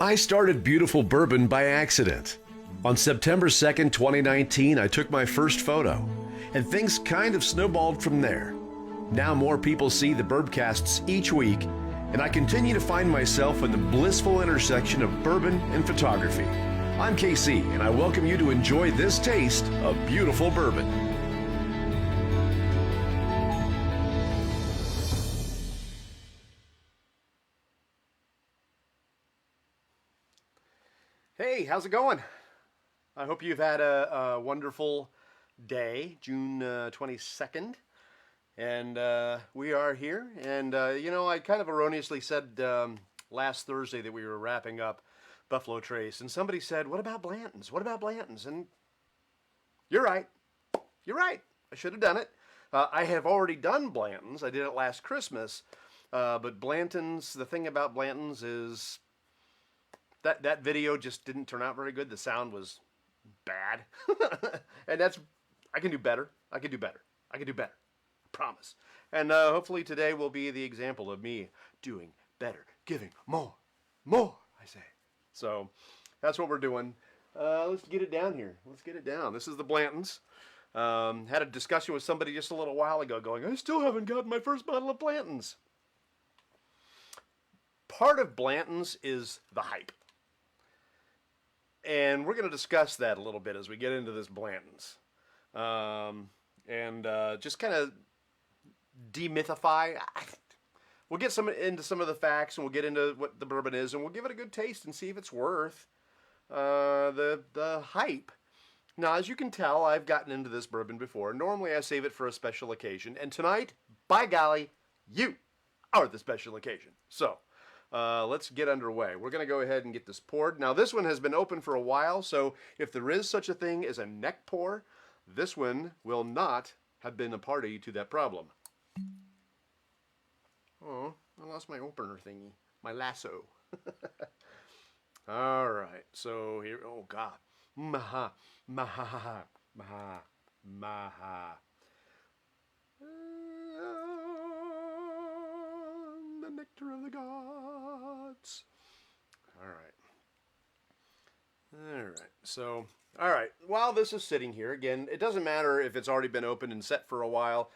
I started Beautiful Bourbon by accident. On September 2nd, 2019, I took my first photo, and things kind of snowballed from there. Now more people see the Bourbcasts each week, and I continue to find myself in the blissful intersection of bourbon and photography. I'm KC, and I welcome you to enjoy this taste of beautiful bourbon. Hey, how's it going? I hope you've had a wonderful day, June 22nd. And we are here. And, I kind of erroneously said last Thursday that we were wrapping up Buffalo Trace. And somebody said, what about Blantons? What about Blantons? And you're right. You're right. I should have done it. I have already done Blantons. I did it last Christmas. But Blantons, the thing about Blantons is that video just didn't turn out very good. The sound was bad. And I can do better. I can do better. I can do better. I promise. And hopefully today will be the example of me doing better, giving more, I say. So that's what we're doing. Let's get it down here. Let's get it down. This is the Blantons. Had a discussion with somebody just a little while ago going, I still haven't gotten my first bottle of Blantons. Part of Blantons is the hype. And we're going to discuss that a little bit as we get into this Blantons. Just kind of demythify. We'll get into some of the facts, and we'll get into what the bourbon is, and we'll give it a good taste and see if it's worth the hype. Now, as you can tell, I've gotten into this bourbon before. Normally, I save it for a special occasion, and tonight, by golly, you are the special occasion. So, let's get underway. We're going to go ahead and get this poured. Now, this one has been open for a while, so if there is such a thing as a neck pour, this one will not have been a party to that problem. Oh, I lost my opener thingy. My lasso. All right, so here, oh God. Maha, maha, maha, maha. The nectar of the gods. All right, so, all right, while this is sitting here, again, it doesn't matter if it's already been opened and set for a while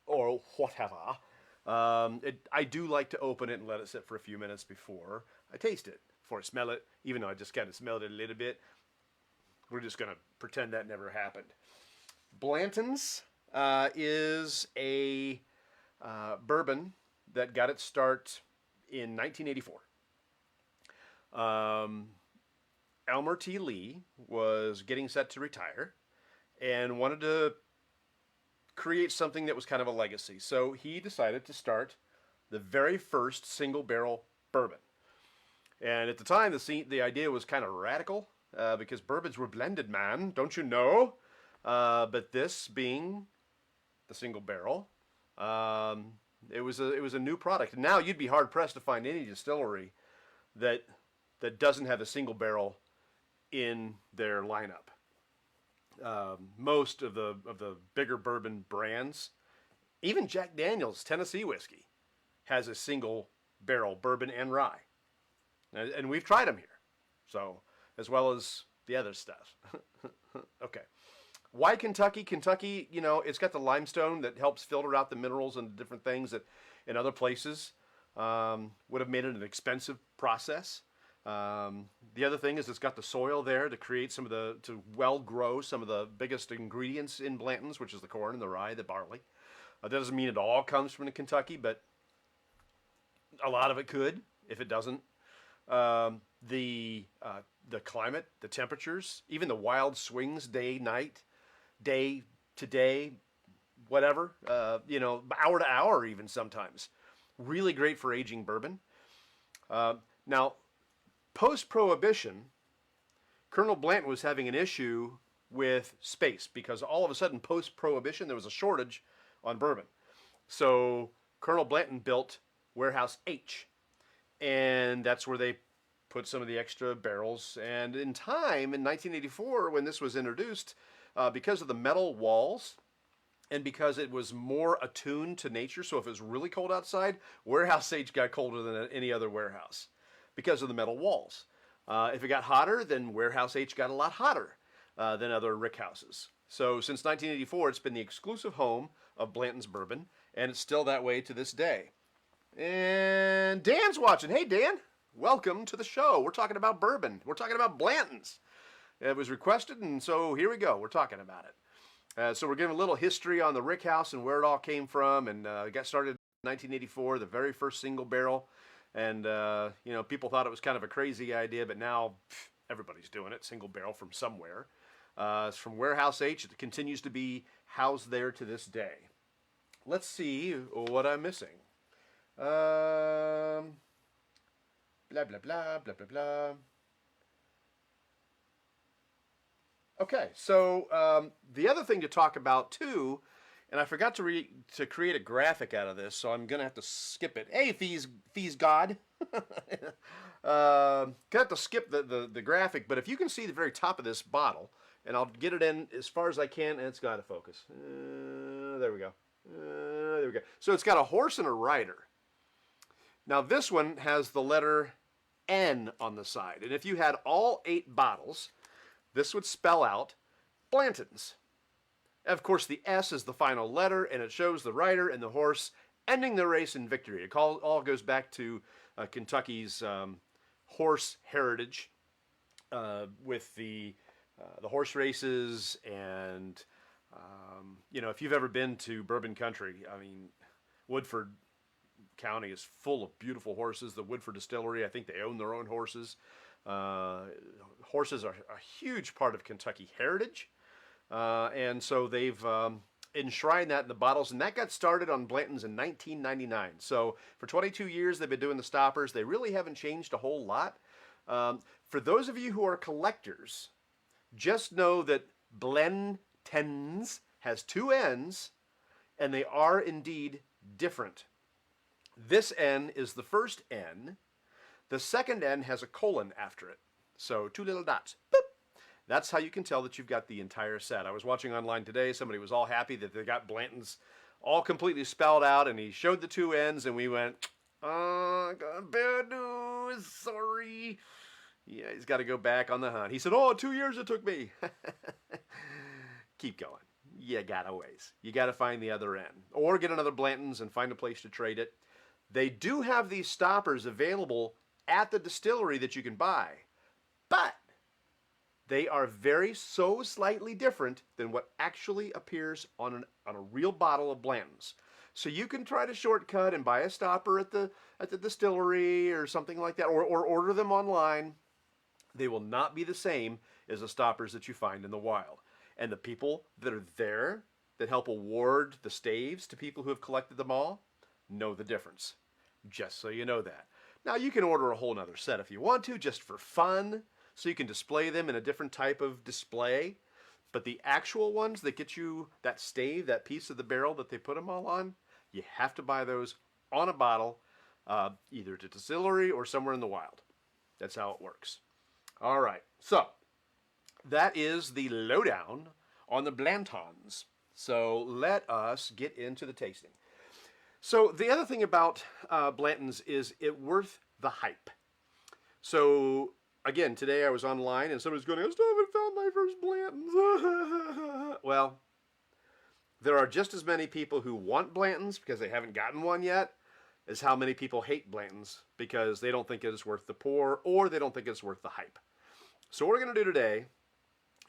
or whatever. I do like to open it and let it sit for a few minutes before I taste it, before I smell it, even though I just kind of smelled it a little bit. We're just going to pretend that never happened. Blanton's is a bourbon that got its start in 1984. Elmer T. Lee was getting set to retire and wanted to create something that was kind of a legacy. So he decided to start the very first single barrel bourbon. And at the time, the idea was kind of radical because bourbons were blended, man. Don't you know? But this being the single barrel, it was a new product. Now you'd be hard pressed to find any distillery that doesn't have a single barrel in their lineup. Most of the bigger bourbon brands, even Jack Daniel's Tennessee whiskey, has a single barrel bourbon and rye, and we've tried them here, so as well as the other stuff. Okay, why Kentucky? Kentucky, it's got the limestone that helps filter out the minerals and different things that in other places would have made it an expensive process. The other thing is it's got the soil there to create to well grow some of the biggest ingredients in Blanton's, which is the corn and the rye, the barley. That doesn't mean it all comes from Kentucky, but a lot of it could if it doesn't. The climate, the temperatures, even the wild swings, day, night, day to day, whatever, hour to hour even sometimes. Really great for aging bourbon. Now, post-Prohibition, Colonel Blanton was having an issue with space because all of a sudden, post-Prohibition, there was a shortage on bourbon. So Colonel Blanton built Warehouse H, and that's where they put some of the extra barrels. And in time, in 1984, when this was introduced, because of the metal walls and because it was more attuned to nature, so if it was really cold outside, Warehouse H got colder than any other warehouse because of the metal walls. If it got hotter, then Warehouse H got a lot hotter than other rick houses. So since 1984, it's been the exclusive home of Blanton's Bourbon, and it's still that way to this day. And Dan's watching. Hey, Dan. Welcome to the show. We're talking about bourbon. We're talking about Blanton's. It was requested, and so here we go. We're talking about it. So we're giving a little history on the rick house and where it all came from, and it got started in 1984, the very first single barrel. And, people thought it was kind of a crazy idea, but now everybody's doing it, single barrel from somewhere. It's from Warehouse H. It continues to be housed there to this day. Let's see what I'm missing. Blah, blah, blah, blah, blah, blah. Okay, so the other thing to talk about, too, and I forgot to create a graphic out of this, so I'm going to have to skip it. Hey, Fees God. Gonna have to skip the graphic, but if you can see the very top of this bottle, and I'll get it in as far as I can, and it's got to focus. There we go. There we go. So it's got a horse and a rider. Now this one has the letter N on the side, and if you had all 8 bottles, this would spell out Blantons. Of course, the S is the final letter, and it shows the rider and the horse ending the race in victory. It all goes back to Kentucky's horse heritage with the horse races, and if you've ever been to bourbon country, I mean, Woodford County is full of beautiful horses. The Woodford Distillery, I think they own their own horses. Horses are a huge part of Kentucky heritage, and so they've enshrined that in the bottles, and that got started on Blanton's in 1999. So for 22 years they've been doing the stoppers. They really haven't changed a whole lot. For those of you who are collectors, just know that Blantons has 2 N's, and they are indeed different. This N is the first N. The second N has a colon after it. So 2 little dots. Boop. That's how you can tell that you've got the entire set. I was watching online today. Somebody was all happy that they got Blanton's all completely spelled out, and he showed the 2 N's, and we went, oh, God, bad news, sorry. Yeah, he's got to go back on the hunt. He said, 2 years it took me. Keep going. You got a ways. You got to find the other N. Or get another Blanton's and find a place to trade it. They do have these stoppers available at the distillery that you can buy, but they are so slightly different than what actually appears on a real bottle of Blanton's. So you can try to shortcut and buy a stopper at the distillery or something like that, or order them online. They will not be the same as the stoppers that you find in the wild. And the people that are there that help award the staves to people who have collected them all know the difference. Just so you know that. Now you can order a whole nother set if you want to, just for fun, so you can display them in a different type of display. But the actual ones that get you that stave, that piece of the barrel that they put them all on, you have to buy those on a bottle, either at a distillery or somewhere in the wild. That's how it works. All right, so that is the lowdown on the Blantons. So let us get into the tasting. So the other thing about Blanton's is it worth the hype. So again, today I was online and somebody's going, I still haven't found my first Blanton's. Well, there are just as many people who want Blanton's because they haven't gotten one yet as how many people hate Blanton's because they don't think it is worth the pour or they don't think it's worth the hype. So what we're going to do today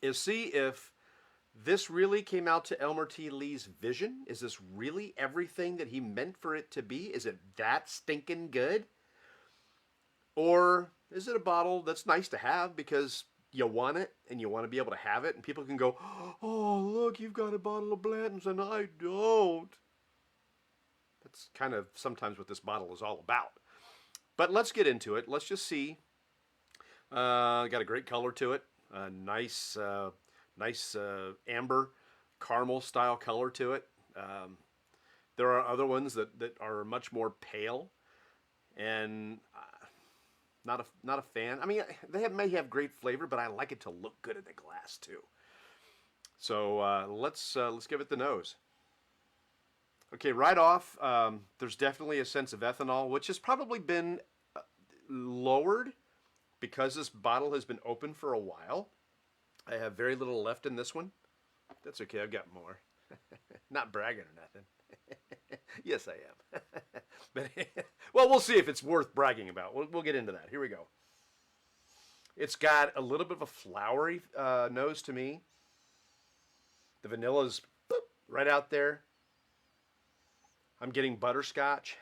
is see if this really came out to Elmer T. Lee's vision. Is this really everything that he meant for it to be? Is it that stinking good? Or is it a bottle that's nice to have because you want it and you want to be able to have it and people can go, oh, look, you've got a bottle of Blanton's and I don't. That's kind of sometimes what this bottle is all about. But let's get into it. Let's just see. Got a great color to it. Nice amber caramel style color to it. There are other ones that are much more pale, and not a fan. I mean, may have great flavor, but I like it to look good in the glass too. So let's give it the nose. Okay, right off, there's definitely a sense of ethanol, which has probably been lowered because this bottle has been open for a while, I have very little left in this one. That's okay, I've got more. Not bragging or nothing. Yes, I am. But, well, we'll see if it's worth bragging about. We'll get into that. Here we go. It's got a little bit of a flowery nose to me. The vanilla's right out there. I'm getting butterscotch.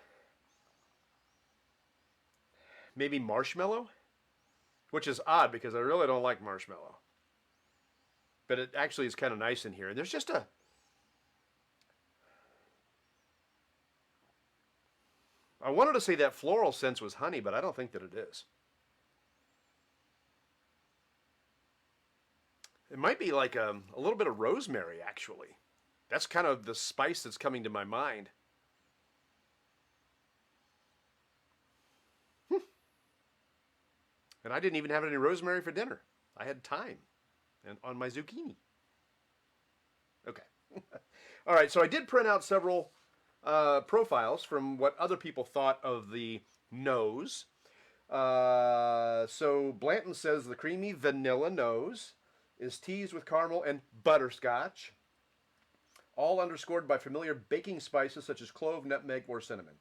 Maybe marshmallow, which is odd because I really don't like marshmallow. But it actually is kind of nice in here. And there's just a... I wanted to say that floral sense was honey, but I don't think that it is. It might be like a little bit of rosemary, actually. That's kind of the spice that's coming to my mind. And I didn't even have any rosemary for dinner. I had thyme and on my zucchini. Okay. All right, so I did print out several profiles from what other people thought of the nose. So Blanton says the creamy vanilla nose is teased with caramel and butterscotch, all underscored by familiar baking spices such as clove, nutmeg, or cinnamon.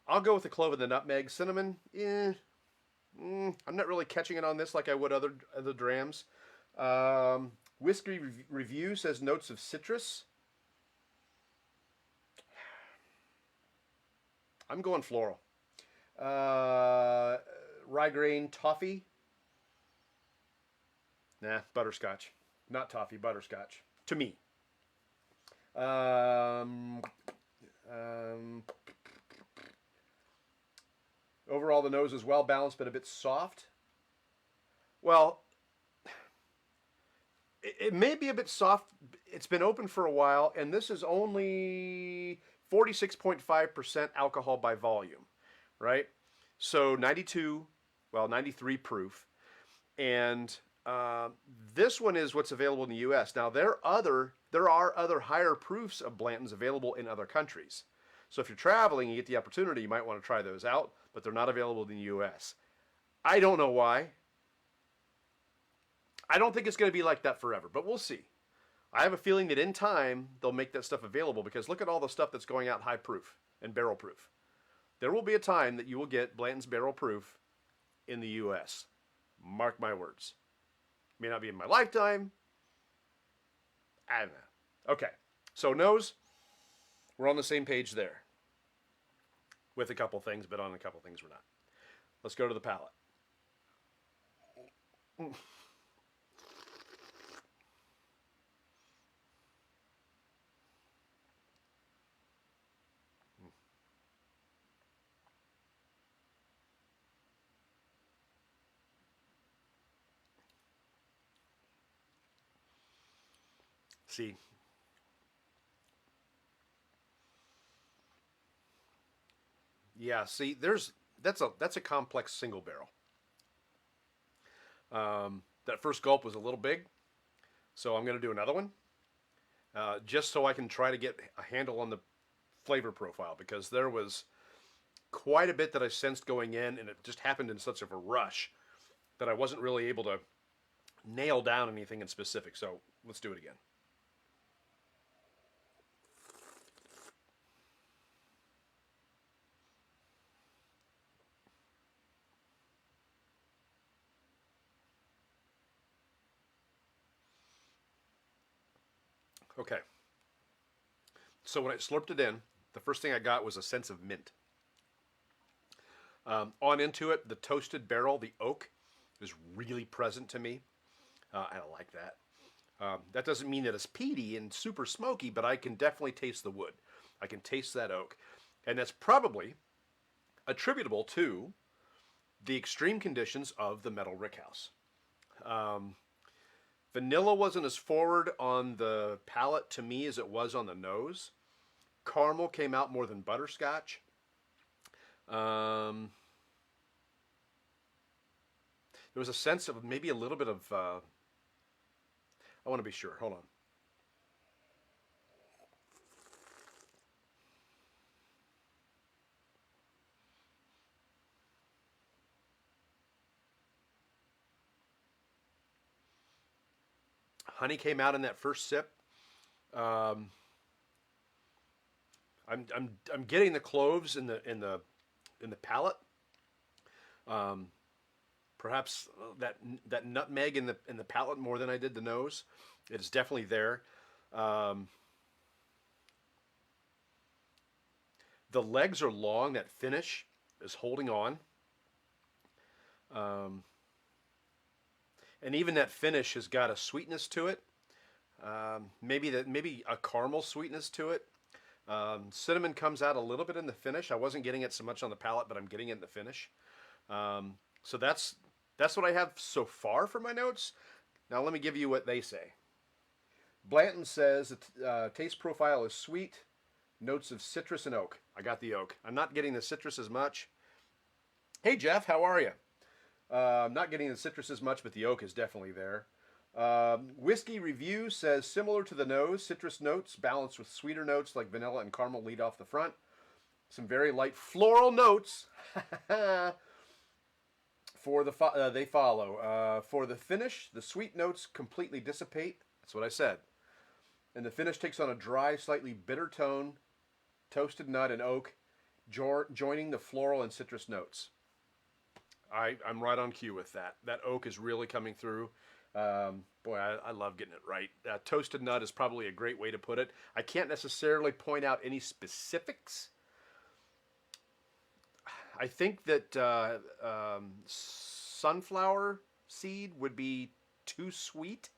I'll go with the clove and the nutmeg. Cinnamon, I'm not really catching it on this like I would other drams. Whiskey Review says notes of citrus. I'm going floral. Rye grain toffee. Nah, butterscotch. Not toffee, butterscotch. To me. Overall, the nose is well balanced but a bit soft. Well, it may be a bit soft. It's been open for a while, and this is only 46.5% alcohol by volume, right? So 93 proof. And this one is what's available in the U.S. Now, there are other higher proofs of Blantons available in other countries. So if you're traveling and you get the opportunity, you might want to try those out, but they're not available in the U.S. I don't know why. I don't think it's going to be like that forever, but we'll see. I have a feeling that in time, they'll make that stuff available because look at all the stuff that's going out high proof and barrel proof. There will be a time that you will get Blanton's barrel proof in the U.S. Mark my words. May not be in my lifetime. I don't know. Okay, so nose, we're on the same page there. With a couple things, but on a couple things we're not. Let's go to the palate. See, yeah, see, that's a complex single barrel. That first gulp was a little big, so I'm going to do another one, just so I can try to get a handle on the flavor profile, because there was quite a bit that I sensed going in, and it just happened in such of a rush that I wasn't really able to nail down anything in specific. So let's do it again. Okay. So when I slurped it in, the first thing I got was a sense of mint. On into it, the toasted barrel, the oak, is really present to me. I like that. That doesn't mean that it's peaty and super smoky, but I can definitely taste the wood. I can taste that oak. And that's probably attributable to the extreme conditions of the metal rickhouse. Vanilla wasn't as forward on the palate to me as it was on the nose. Caramel came out more than butterscotch. There was a sense of maybe a little bit of... I want to be sure. Hold on. honey came out in that first sip. Um, I'm getting the cloves in the palate. Um, Perhaps that nutmeg in the palate more than I did the nose. It is definitely there. Um, the legs are long. That finish is holding on. Um, and even that finish has got a sweetness to it. Maybe a caramel sweetness to it. Cinnamon comes out a little bit in the finish. I wasn't getting it so much on the palate, but I'm getting it in the finish. So that's what I have so far for my notes. Now let me give you what they say. Blanton says the taste profile is sweet, notes of citrus and oak. I got the oak. I'm not getting the citrus as much. Hey Jeff, how are you? I'm not getting the citrus as much, but the oak is definitely there. Whiskey Review says similar to the nose, citrus notes balanced with sweeter notes like vanilla and caramel lead off the front. Some very light floral notes they follow. For the finish, the sweet notes completely dissipate. That's what I said. And the finish takes on a dry, slightly bitter tone, toasted nut and oak, joining the floral and citrus notes. I'm right on cue with that. That oak is really coming through. Boy, I love getting it right. Toasted nut is probably a great way to put it. I can't necessarily point out any specifics. I think that sunflower seed would be too sweet,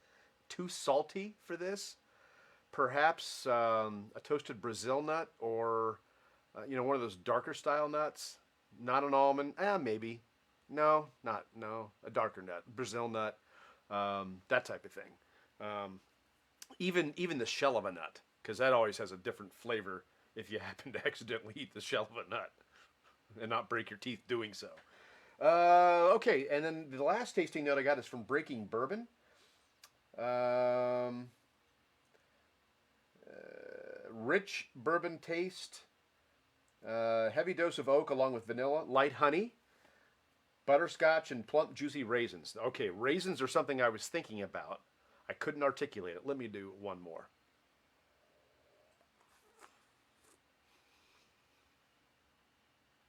too salty for this. Perhaps a toasted Brazil nut or, one of those darker style nuts. Not an almond. Maybe. No, a darker nut. Brazil nut. That type of thing. Even the shell of a nut, because that always has a different flavor if you happen to accidentally eat the shell of a nut and not break your teeth doing so. Okay, and then the last tasting note I got is from Breaking Bourbon. Rich bourbon taste, heavy dose of oak along with vanilla, light honey, butterscotch, and plump, juicy raisins. Okay, raisins are something I was thinking about. I couldn't articulate it. Let me do one more.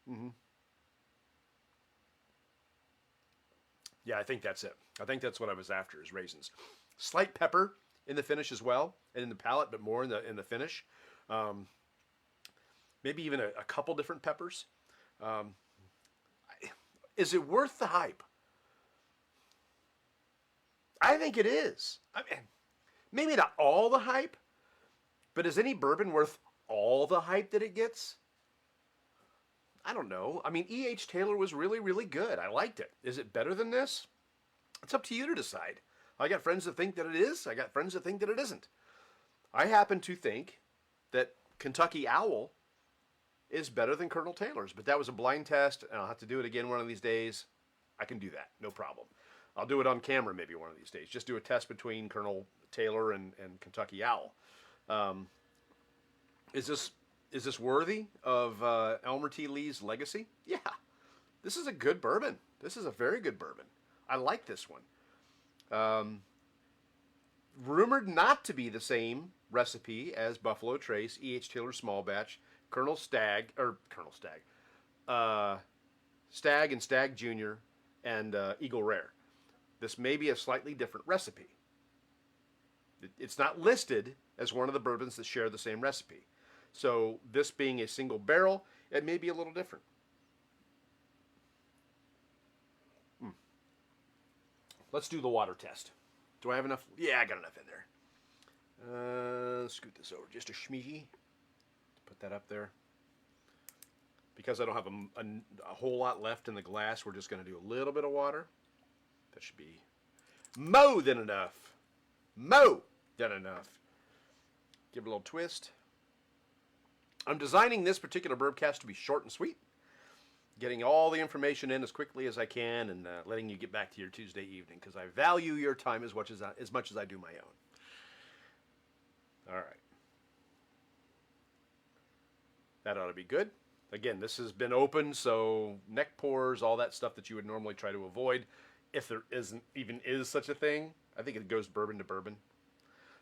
Mm-hmm. Yeah, I think that's it. I think that's what I was after is raisins. Slight pepper in the finish as well, and in the palate, but more in the finish. Maybe even a couple different peppers. Is it worth the hype? I think it is. I mean, maybe not all the hype, but is any bourbon worth all the hype that it gets? I don't know. I mean, E.H. Taylor was really, really good. I liked it. Is it better than this? It's up to you to decide. I got friends that think that it is. I got friends that think that it isn't. I happen to think that Kentucky Owl is better than Colonel Taylor's, but that was a blind test, and I'll have to do it again one of these days. I can do that, no problem. I'll do it on camera maybe one of these days. Just do a test between Colonel Taylor and Kentucky Owl. Is this worthy of Elmer T. Lee's legacy? Yeah. This is a good bourbon. This is a very good bourbon. I like this one. Rumored not to be the same recipe as Buffalo Trace, E.H. Taylor Small Batch, Stag and Stag Jr., and Eagle Rare. This may be a slightly different recipe. It's not listed as one of the bourbons that share the same recipe. So this being a single barrel, it may be a little different. Let's do the water test. Do I have enough? Yeah, I got enough in there. Scoot this over just a schmeegee. Put that up there. Because I don't have a whole lot left in the glass, we're just going to do a little bit of water. That should be more than enough. More than enough. Give it a little twist. I'm designing this particular Bourbcast to be short and sweet. Getting all the information in as quickly as I can and letting you get back to your Tuesday evening because I value your time as much as I do my own. All right. That ought to be good. Again, this has been open, so neck pours, all that stuff that you would normally try to avoid. If there is such a thing, I think it goes bourbon to bourbon.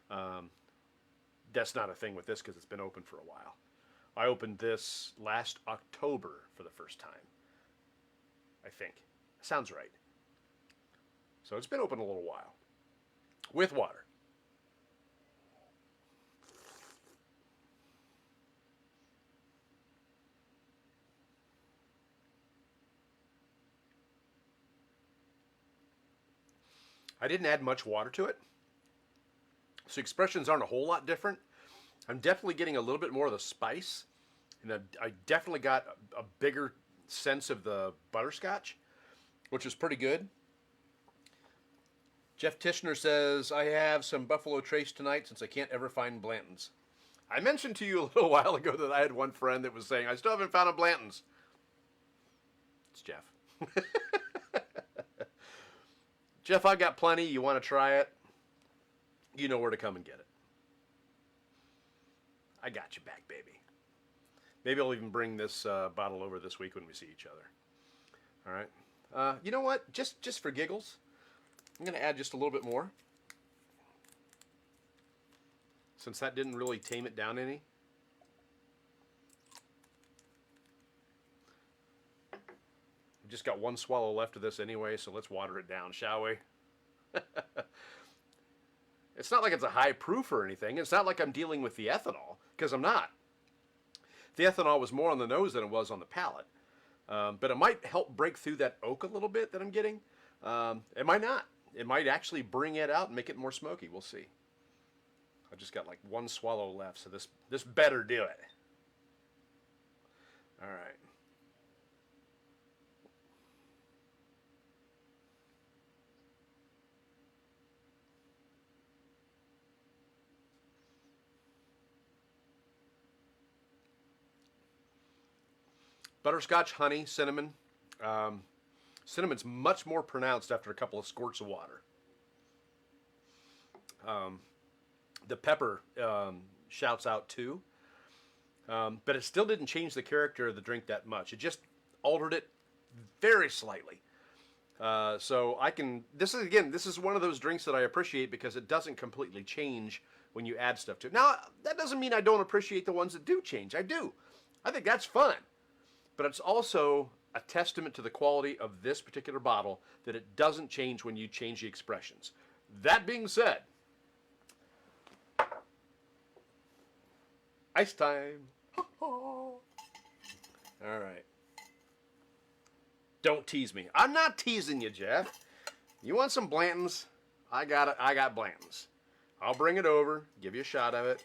That's not a thing with this because it's been open for a while. I opened this last October for the first time, I think. Sounds right. So it's been open a little while. With water. I didn't add much water to it, so expressions aren't a whole lot different. I'm definitely getting a little bit more of the spice, and I definitely got a bigger sense of the butterscotch, which is pretty good. Jeff Tishner says, I have some Buffalo Trace tonight since I can't ever find Blantons. I mentioned to you a little while ago that I had one friend that was saying, I still haven't found a Blanton's. It's Jeff. Jeff, I got plenty. You want to try it? You know where to come and get it. I got you back, baby. Maybe I'll even bring this bottle over this week when we see each other. All right. You know what? Just for giggles, I'm going to add just a little bit more. Since that didn't really tame it down any. We've just got one swallow left of this anyway, so let's water it down, shall we? It's not like it's a high proof or anything. It's not like I'm dealing with the ethanol, because I'm not. The ethanol was more on the nose than it was on the palate. But it might help break through that oak a little bit that I'm getting. It might not. It might actually bring it out and make it more smoky. We'll see. I've just got like one swallow left, so this better do it. All right. Butterscotch, honey, cinnamon. Cinnamon's much more pronounced after a couple of squirts of water. The pepper shouts out too. But it still didn't change the character of the drink that much. It just altered it very slightly. So I can, this is one of those drinks that I appreciate because it doesn't completely change when you add stuff to it. Now, that doesn't mean I don't appreciate the ones that do change. I do. I think that's fun. But it's also a testament to the quality of this particular bottle that it doesn't change when you change the expressions. That being said, ice time. All right. Don't tease me. I'm not teasing you, Jeff. You want some Blantons? I got Blantons. I'll bring it over, give you a shot of it.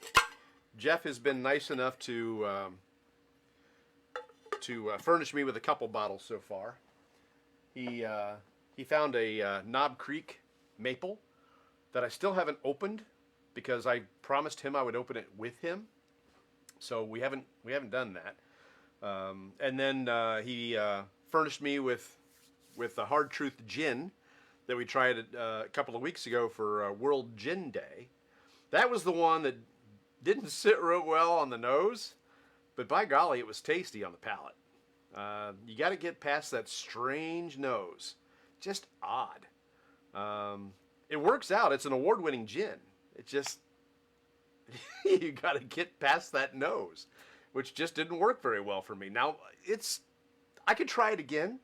Jeff has been nice enough to furnish me with a couple bottles so far. He found a Knob Creek maple that I still haven't opened because I promised him I would open it with him. So we haven't done that. And then he furnished me with the Hard Truth Gin that we tried a couple of weeks ago for World Gin Day. That was the one that didn't sit real well on the nose, but by golly, it was tasty on the palate. You got to get past that strange nose. Just odd. It works out. It's an award-winning gin. It just, you got to get past that nose, which just didn't work very well for me. Now, I could try it again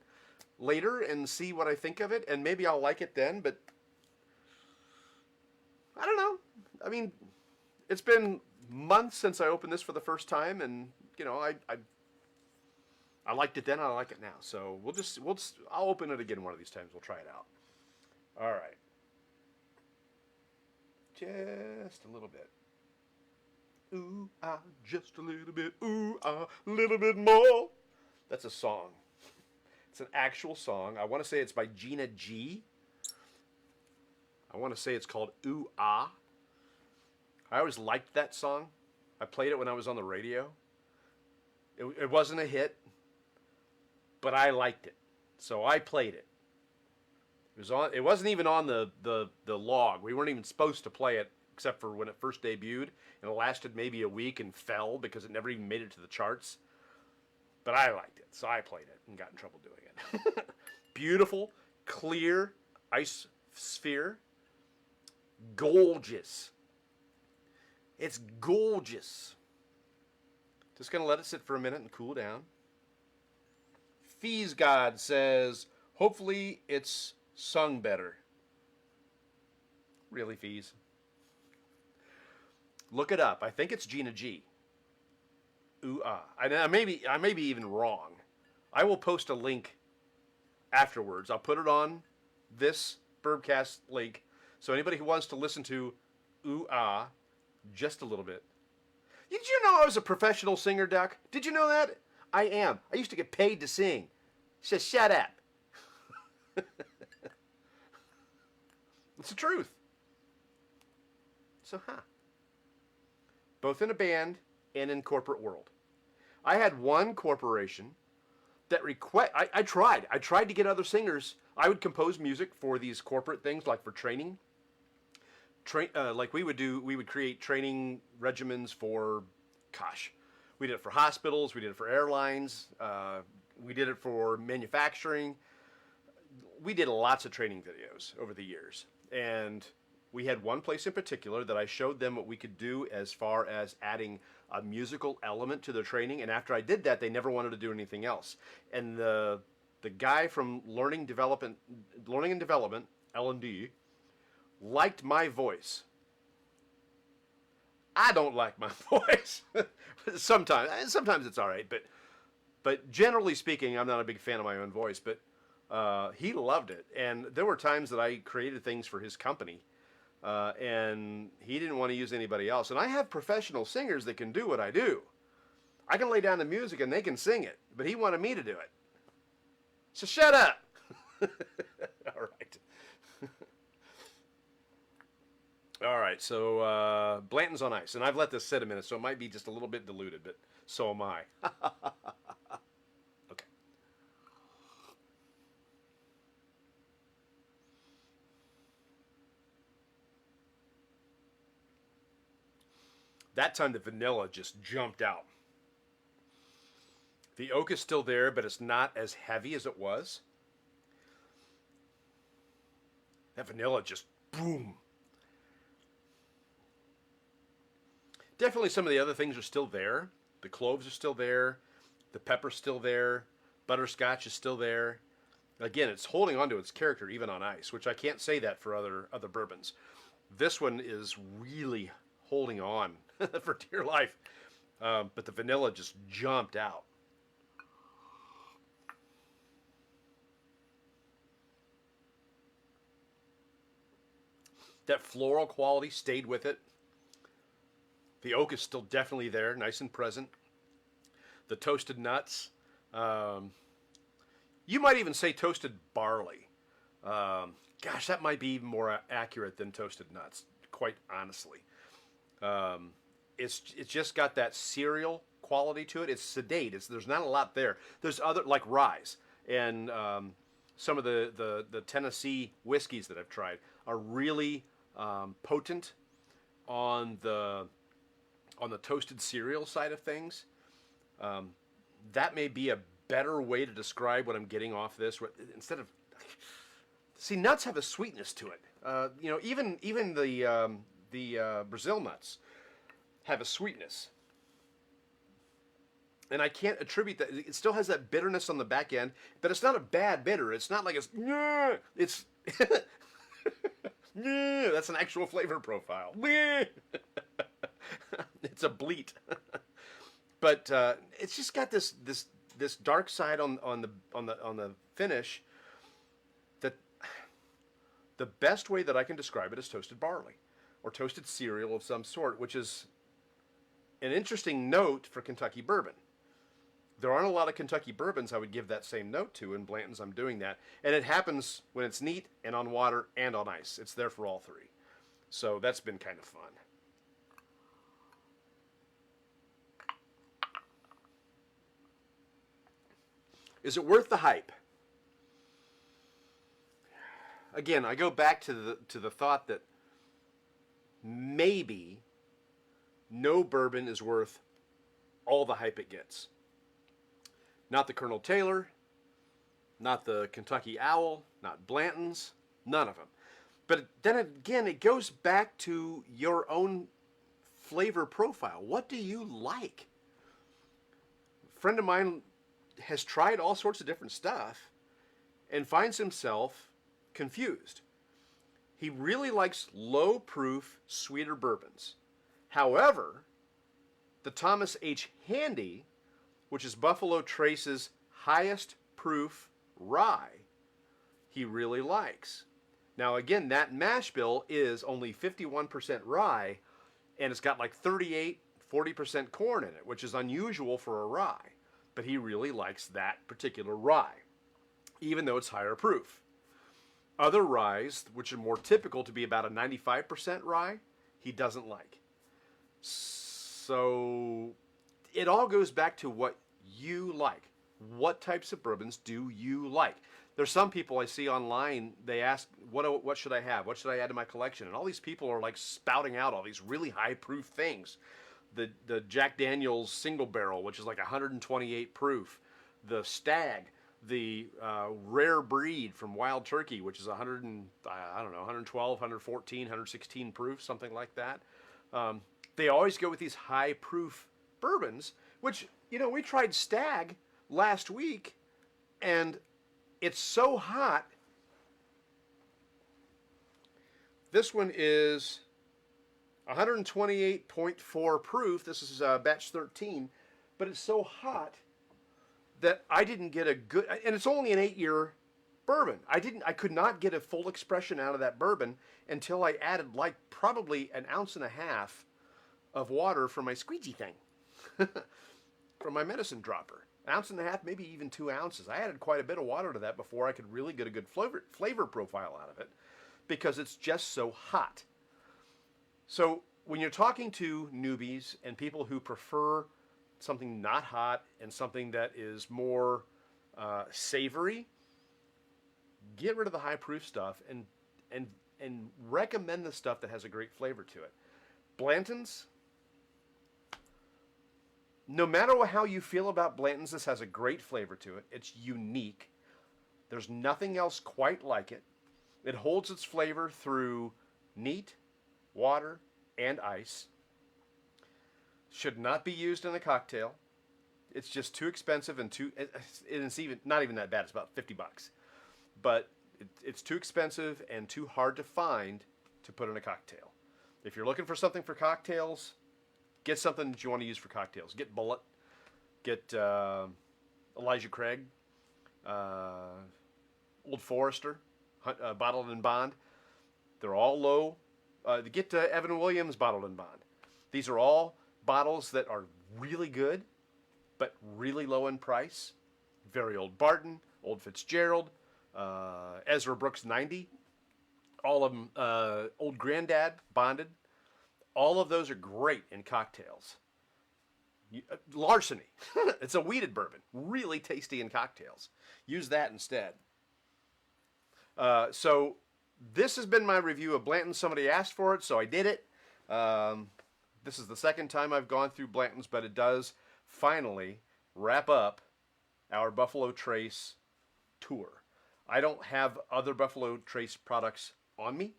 later and see what I think of it, and maybe I'll like it then, but I don't know. I mean, it's been months since I opened this for the first time, and, you know, I liked it then, I like it now. So I'll open it again one of these times. We'll try it out. All right. Just a little bit. Ooh, ah, just a little bit. Ooh, ah, a little bit more. That's a song. It's an actual song. I want to say it's by Gina G. I want to say it's called Ooh, Ah. I always liked that song. I played it when I was on the radio. It wasn't a hit, but I liked it, so I played it. It wasn't even on the log. We weren't even supposed to play it except for when it first debuted, and it lasted maybe a week and fell because it never even made it to the charts. But I liked it, so I played it and got in trouble doing it. Beautiful, clear ice sphere. Gorgeous. It's gorgeous. Just going to let it sit for a minute and cool down. Fees God says, hopefully it's sung better. Really, Fees? Look it up. I think it's Gina G. Ooh, ah. I may be even wrong. I will post a link afterwards. I'll put it on this Bourbcast link. So anybody who wants to listen to Ooh Ah just a little bit. Did you know I was a professional singer, Duck? Did you know that? I am. I used to get paid to sing. She says, shut up. It's the truth. So, both in a band and in corporate world. I had one corporation that I tried to get other singers. I would compose music for these corporate things, like for training. Like we would create training regimens for, we did it for hospitals, we did it for airlines, we did it for manufacturing. We did lots of training videos over the years, and we had one place in particular that I showed them what we could do as far as adding a musical element to their training, and after I did that, they never wanted to do anything else. And the guy from Learning and Development, L&D, liked my voice. I don't like my voice. Sometimes it's all right, but generally speaking, I'm not a big fan of my own voice. But he loved it, and there were times that I created things for his company, and he didn't want to use anybody else. And I have professional singers that can do what I do. I can lay down the music and they can sing it, but he wanted me to do it. So shut up. All right. All right, so Blanton's on ice, and I've let this sit a minute, so it might be just a little bit diluted, but so am I. Okay. That time the vanilla just jumped out. The oak is still there, but it's not as heavy as it was. That vanilla just boom. Definitely some of the other things are still there. The cloves are still there. The pepper's still there. Butterscotch is still there. Again, it's holding on to its character even on ice, which I can't say that for other bourbons. This one is really holding on for dear life. But the vanilla just jumped out. That floral quality stayed with it. The oak is still definitely there, nice and present. The toasted nuts. You might even say toasted barley. Gosh, that might be even more accurate than toasted nuts, quite honestly. It's just got that cereal quality to it. It's sedate. There's not a lot there. There's other, like rye, and some of the Tennessee whiskeys that I've tried are really potent on the toasted cereal side of things. That may be a better way to describe what I'm getting off this. Instead of, see, nuts have a sweetness to it. Even the Brazil nuts have a sweetness, and I can't attribute that. It still has that bitterness on the back end, but it's not a bad bitter. It's not like it's that's an actual flavor profile. It's a bleat. But it's just got this dark side on the finish. That the best way that I can describe it is toasted barley or toasted cereal of some sort, which is an interesting note for Kentucky bourbon. There aren't a lot of Kentucky bourbons I would give that same note to. In Blanton's, I'm doing that, and it happens when it's neat and on water and on ice. It's there for all three, so that's been kind of fun. Is it worth the hype? Again, I go back to the thought that maybe no bourbon is worth all the hype it gets. Not the Colonel Taylor, not the Kentucky Owl, not Blanton's, none of them. But then again, it goes back to your own flavor profile. What do you like? A friend of mine has tried all sorts of different stuff and finds himself confused. He really likes low proof, sweeter bourbons. However, the Thomas H. Handy, which is Buffalo Trace's highest proof rye, he really likes. Now again, that mash bill is only 51% rye, and it's got like 40% corn in it, which is unusual for a rye. But he really likes that particular rye, even though it's higher proof. Other ryes, which are more typical to be about a 95% rye, he doesn't like. So it all goes back to what you like. What types of bourbons do you like? There's some people I see online, they ask, what should I have? What should I add to my collection? And all these people are like spouting out all these really high proof things. The Jack Daniel's single barrel, which is like 128 proof. The Stag, the rare breed from Wild Turkey, which is 112, 114, 116 proof, something like that. They always go with these high proof bourbons, which, we tried Stag last week, and it's so hot. This one is 128.4 proof. This is batch 13, but it's so hot that I didn't get a good, and it's only an 8-year bourbon. I could not get a full expression out of that bourbon until I added like probably an ounce and a half of water from my squeegee thing, from my medicine dropper. An ounce and a half, maybe even 2 ounces. I added quite a bit of water to that before I could really get a good flavor profile out of it, because it's just so hot. So when you're talking to newbies and people who prefer something not hot and something that is more savory, get rid of the high proof stuff and recommend the stuff that has a great flavor to it. Blantons, no matter how you feel about Blantons, this has a great flavor to it. It's unique. There's nothing else quite like it. It holds its flavor through neat, water, and ice. Should not be used in a cocktail. It's just too expensive and it's even not even that bad. It's about $50, but it's too expensive and too hard to find to put in a cocktail. If you're looking for something for cocktails, get something that you want to use for cocktails. Get Bullet, get Elijah Craig, Old Forester, Bottled and Bond. They're all low. Get Evan Williams Bottled and Bond. These are all bottles that are really good, but really low in price. Very Old Barton, Old Fitzgerald, Ezra Brooks 90. All of them, Old Grandad Bonded. All of those are great in cocktails. Larceny. It's a wheated bourbon. Really tasty in cocktails. Use that instead. So this has been my review of Blanton. Somebody asked for it, so I did it. This is the second time I've gone through Blanton's, but it does finally wrap up our Buffalo Trace tour. I don't have other Buffalo Trace products on me.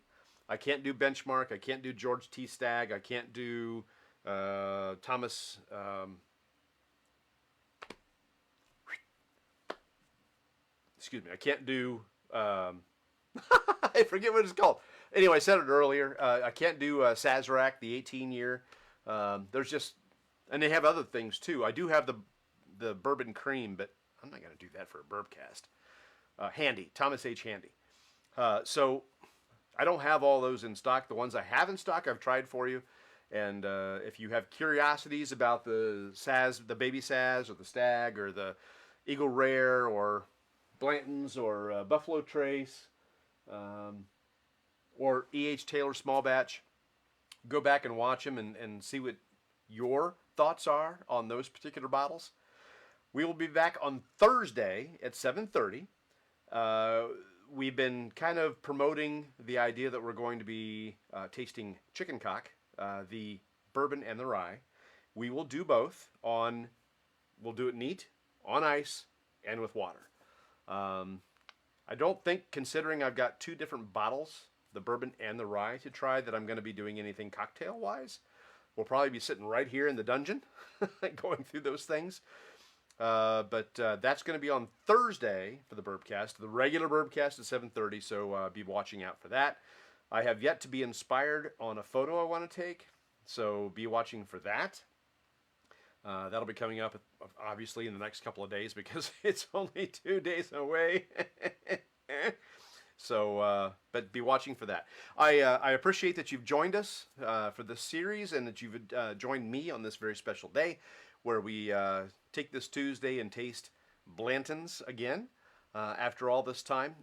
I can't do Benchmark. I can't do George T. Stagg. I can't do Thomas. Excuse me. I can't do. I forget what it's called. Anyway, I said it earlier. I can't do Sazerac, the 18-year. There's just, and they have other things too. I do have the bourbon cream, but I'm not going to do that for a Bourbcast. Handy, Thomas H. Handy. So I don't have all those in stock. The ones I have in stock, I've tried for you. And if you have curiosities about the Saz, the Baby Saz, or the Stag, or the Eagle Rare, or Blanton's, or Buffalo Trace, or E.H. Taylor Small Batch, go back and watch them and see what your thoughts are on those particular bottles. We will be back on Thursday at 7:30. We've been kind of promoting the idea that we're going to be tasting Chicken Cock, the bourbon and the rye. We will do both we'll do it neat, on ice, and with water. I don't think, considering I've got two different bottles, the bourbon and the rye, to try, that I'm going to be doing anything cocktail-wise. we'll probably be sitting right here in the dungeon going through those things. But that's going to be on Thursday for the Bourbcast. The regular Bourbcast at 7:30, so be watching out for that. I have yet to be inspired on a photo I want to take, so be watching for that. That'll be coming up, obviously, in the next couple of days because it's only 2 days away. So, but be watching for that. I appreciate that you've joined us for this series and that you've joined me on this very special day where we take this Tuesday and taste Blantons again after all this time.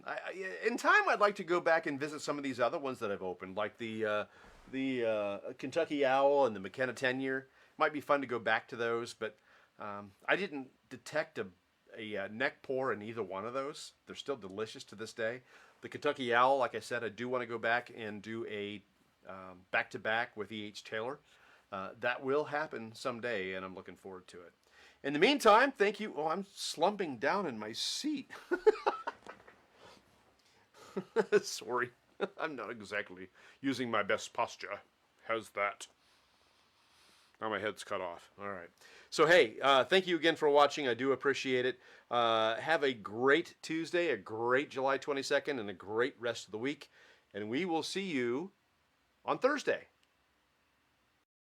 In time, I'd like to go back and visit some of these other ones that I've opened, like the Kentucky Owl and the McKenna 10-year. Might be fun to go back to those, but I didn't detect a neck pour in either one of those. They're still delicious to this day. The Kentucky Owl, like I said, I do want to go back and do a back-to-back with E.H. Taylor. That will happen someday, and I'm looking forward to it. In the meantime, thank you. Oh, I'm slumping down in my seat. Sorry. I'm not exactly using my best posture. How's that? Now my head's cut off. All right. So, hey, thank you again for watching. I do appreciate it. Have a great Tuesday, a great July 22nd, and a great rest of the week. And we will see you on Thursday.